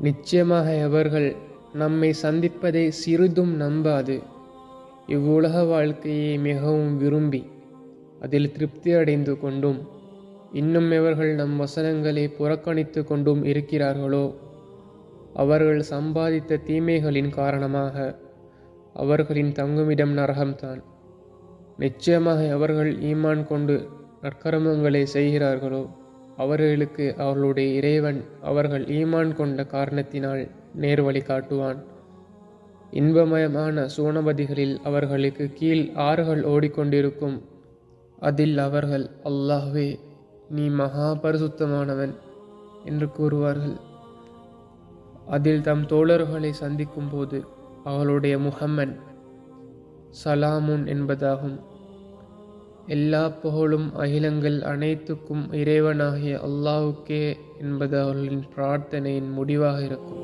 நிச்சயமாக அவர்கள் நம்மை சந்திப்பதை சிறிதும் நம்பாது இவ்வுலக வாழ்க்கையை மிகவும் விரும்பி அதில் திருப்தி அடைந்து கொண்டும் இன்னும் எவர்கள் நம் வசனங்களை புறக்கணித்து கொண்டும் இருக்கிறார்களோ அவர்கள் சம்பாதித்த தீமைகளின் காரணமாக அவர்களின் தங்குமிடம் நரகம்தான். நிச்சயமாக அவர்கள் ஈமான் கொண்டு நற்கர்மங்களை செய்கிறார்களோ அவர்களுக்கு அவர்களுடைய இறைவன் அவர்கள் ஈமான் கொண்ட காரணத்தினால் நேர்வழி காட்டுவான். இன்பமயமான சூனபதிகளில் அவர்களுக்கு கீழ் ஆறுகள் ஓடிக்கொண்டிருக்கும். அதில் அவர்கள் அல்லாஹ்வே நீ மகா பரிசுத்தமானவன் என்று கூறுவார்கள். அதில் தம் தோழர்களை சந்திக்கும் போது அவளுடைய முஹம்மன் சலாமுன் என்பதாகும். எல்லா புகழும் அகிலங்கள் அனைத்துக்கும் இறைவனாகிய அல்லாஹுக்கே என்பது அவர்களின் பிரார்த்தனையின் முடிவாக இருக்கும்.